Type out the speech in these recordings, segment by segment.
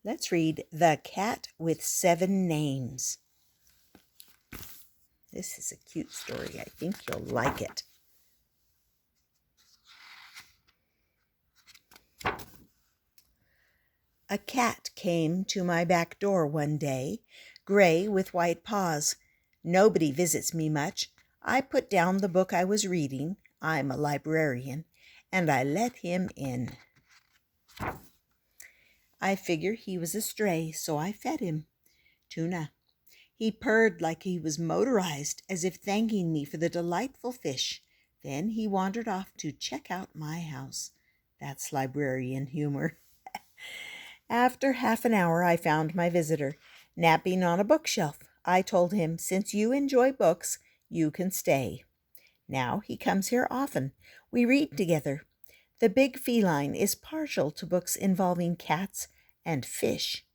Let's read The Cat with Seven Names. This is a cute story. I think you'll like it. A cat came to my back door one day, gray with white paws. Nobody visits me much. I put down the book I was reading, I'm a librarian, and I let him in. I figure he was a stray, so I fed him tuna. He purred like he was motorized, as if thanking me for the delightful fish. Then he wandered off to check out my house. That's librarian humor. After half an hour, I found my visitor, napping on a bookshelf. I told him, since you enjoy books, you can stay. Now he comes here often. We read together. The big feline is partial to books involving cats and fish.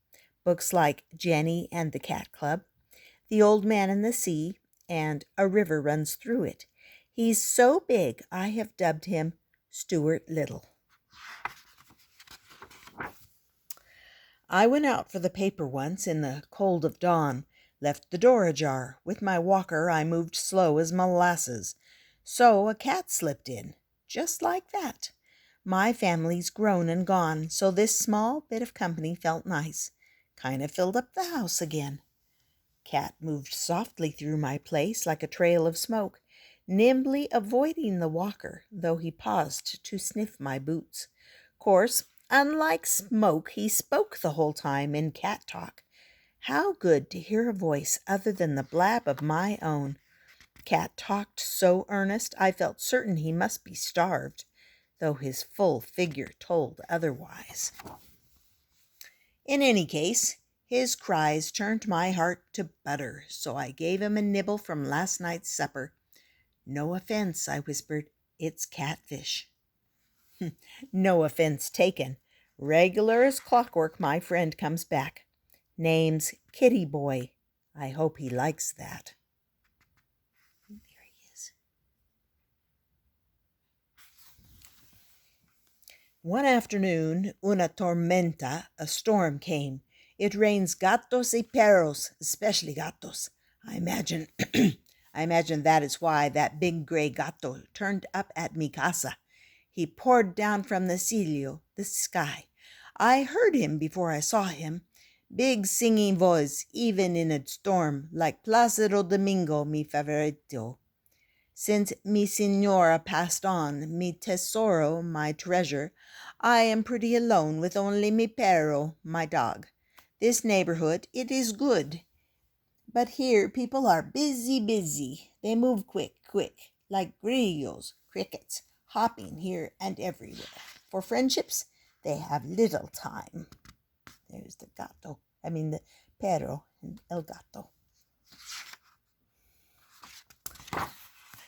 Books like Jenny and the Cat Club, The Old Man and the Sea, and A River Runs Through It. He's so big, I have dubbed him Stuart Little. I went out for the paper once in the cold of dawn, left the door ajar. With my walker I moved slow as molasses. So a cat slipped in, just like that. My family's grown and gone, so this small bit of company felt nice. Kind of filled up the house again. Cat moved softly through my place like a trail of smoke, nimbly avoiding the walker, though he paused to sniff my boots. Course, unlike Smoke, he spoke the whole time in cat talk. How good to hear a voice other than the blab of my own. Cat talked so earnest I felt certain he must be starved, though his full figure told otherwise. In any case, his cries turned my heart to butter, so I gave him a nibble from last night's supper. No offense, I whispered, it's catfish. No offense taken. Regular as clockwork, my friend comes back. Name's Kitty Boy. I hope he likes that. There he is. One afternoon, una tormenta, a storm came. It rains gatos y perros, especially gatos. I imagine that is why that big gray gato turned up at mi casa. He poured down from the cielo, the sky. I heard him before I saw him. Big singing voice, even in a storm, like Placido Domingo, mi favorito. Since mi signora passed on, mi tesoro, my treasure, I am pretty alone with only mi perro, my dog. This neighborhood, it is good. But here people are busy. They move quick, like grillos, crickets, hopping here and everywhere. For friendships, they have little time. There's the perro and el gato.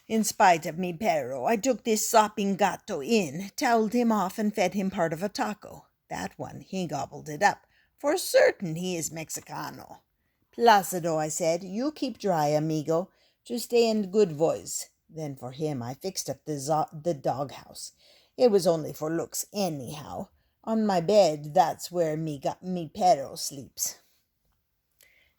In spite of mi perro, I took this sopping gato in, toweled him off, and fed him part of a taco. That one, he gobbled it up. For certain he is Mexicano. Placido, I said, you keep dry, amigo, to stay in good voice. Then for him I fixed up the doghouse. It was only for looks anyhow. On my bed, that's where mi perro sleeps.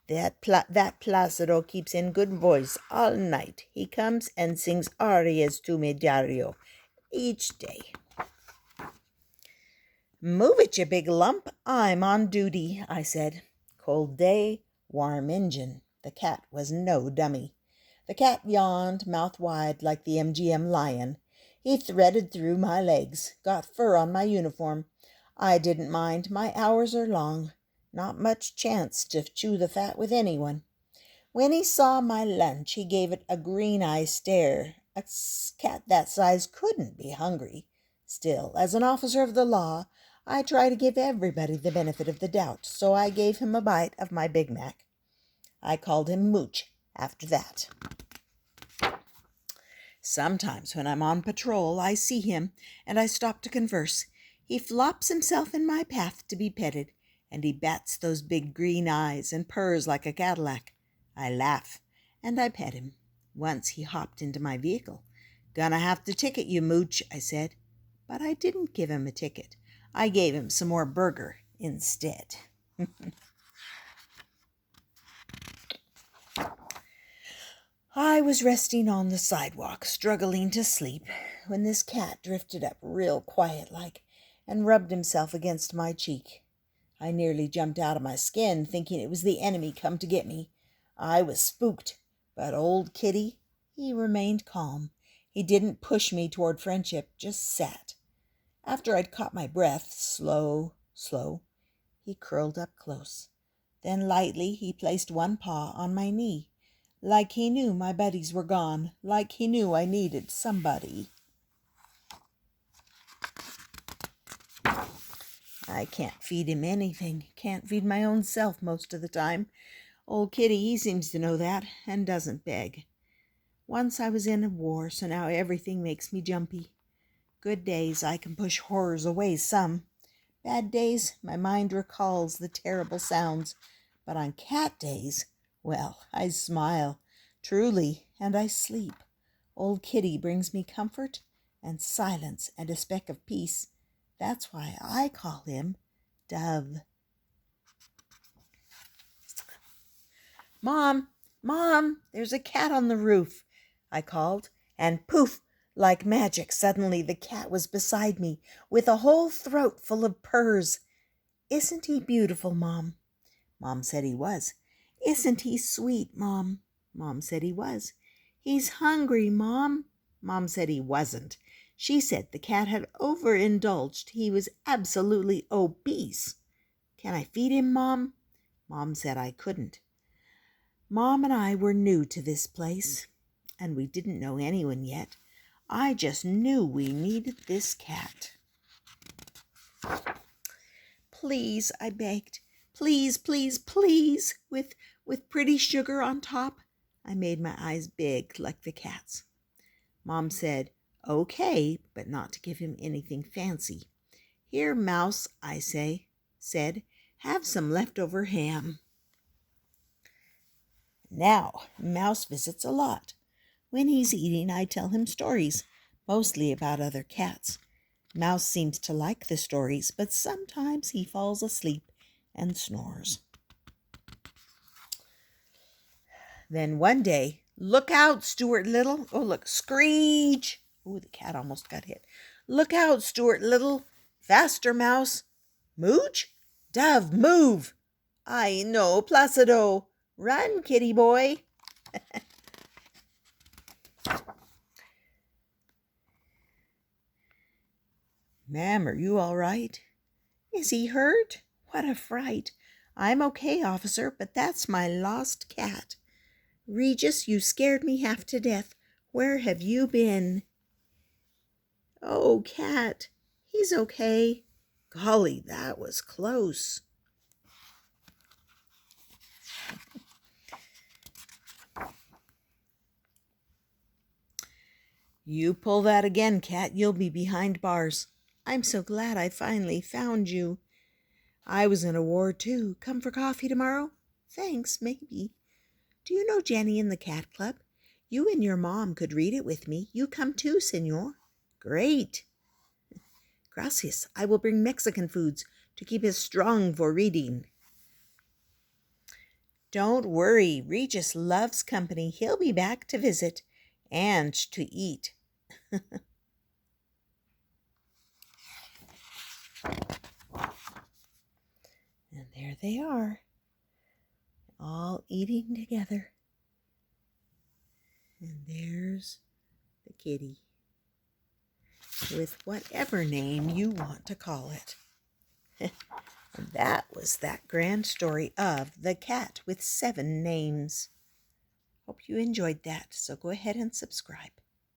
That Placido keeps in good voice all night. He comes and sings arias to me diario each day. Move it, you big lump. I'm on duty, I said. Cold day, warm engine. The cat was no dummy. The cat yawned, mouth wide, like the MGM lion. He threaded through my legs, got fur on my uniform. I didn't mind. My hours are long. Not much chance to chew the fat with anyone. When he saw my lunch, he gave it a green-eye stare. A cat that size couldn't be hungry. Still, as an officer of the law, I try to give everybody the benefit of the doubt, so I gave him a bite of my Big Mac. I called him Mooch after that. Sometimes when I'm on patrol, I see him, and I stop to converse. He flops himself in my path to be petted, and he bats those big green eyes and purrs like a Cadillac. I laugh, and I pet him. Once he hopped into my vehicle. Gonna have to ticket you, Mooch, I said. But I didn't give him a ticket. I gave him some more burger instead. I was resting on the sidewalk, struggling to sleep, when this cat drifted up real quiet-like and rubbed himself against my cheek. I nearly jumped out of my skin, thinking it was the enemy come to get me. I was spooked, but old Kitty, he remained calm. He didn't push me toward friendship, just sat. After I'd caught my breath, slow, he curled up close. Then lightly he placed one paw on my knee, like he knew my buddies were gone, like he knew I needed somebody. I can't feed him anything, can't feed my own self most of the time. Old Kitty, he seems to know that, and doesn't beg. Once I was in a war, so now everything makes me jumpy. Good days, I can push horrors away some. Bad days, my mind recalls the terrible sounds. But on cat days, well, I smile, truly, and I sleep. Old Kitty brings me comfort and silence and a speck of peace. That's why I call him Dove. Mom, there's a cat on the roof, I called, and poof, like magic, suddenly the cat was beside me, with a whole throat full of purrs. Isn't he beautiful, Mom? Mom said he was. Isn't he sweet, Mom? Mom said he was. He's hungry, Mom. Mom said he wasn't. She said the cat had overindulged. He was absolutely obese. Can I feed him, Mom? Mom said I couldn't. Mom and I were new to this place, and we didn't know anyone yet. I just knew we needed this cat. Please, I begged. Please, please, please, with pretty sugar on top. I made my eyes big like the cat's. Mom said, okay, but not to give him anything fancy. Here, Mouse, I said, have some leftover ham. Now, Mouse visits a lot. When he's eating, I tell him stories, mostly about other cats. Mouse seems to like the stories, but sometimes he falls asleep and snores. Then one day, look out, Stuart Little. Oh, look, screech. Oh, the cat almost got hit. Look out, Stuart Little. Faster, Mouse. Mooch? Dove, move. I know, Placido. Run, kitty boy. Ma'am, are you all right? Is he hurt? What a fright. I'm okay, officer, but that's my lost cat. Regis, you scared me half to death. Where have you been? Oh, cat, he's okay. Golly, that was close. You pull that again, cat, you'll be behind bars. I'm so glad I finally found you. I was in a war, too. Come for coffee tomorrow? Thanks, maybe. Do you know Jenny in the Cat Club? You and your mom could read it with me. You come too, senor. Great. Gracias. I will bring Mexican foods to keep us strong for reading. Don't worry. Regis loves company. He'll be back to visit and to eat. And there they are, all eating together. And there's the kitty, with whatever name you want to call it. And that was that grand story of The Cat with 7 Names. Hope you enjoyed that, so go ahead and subscribe.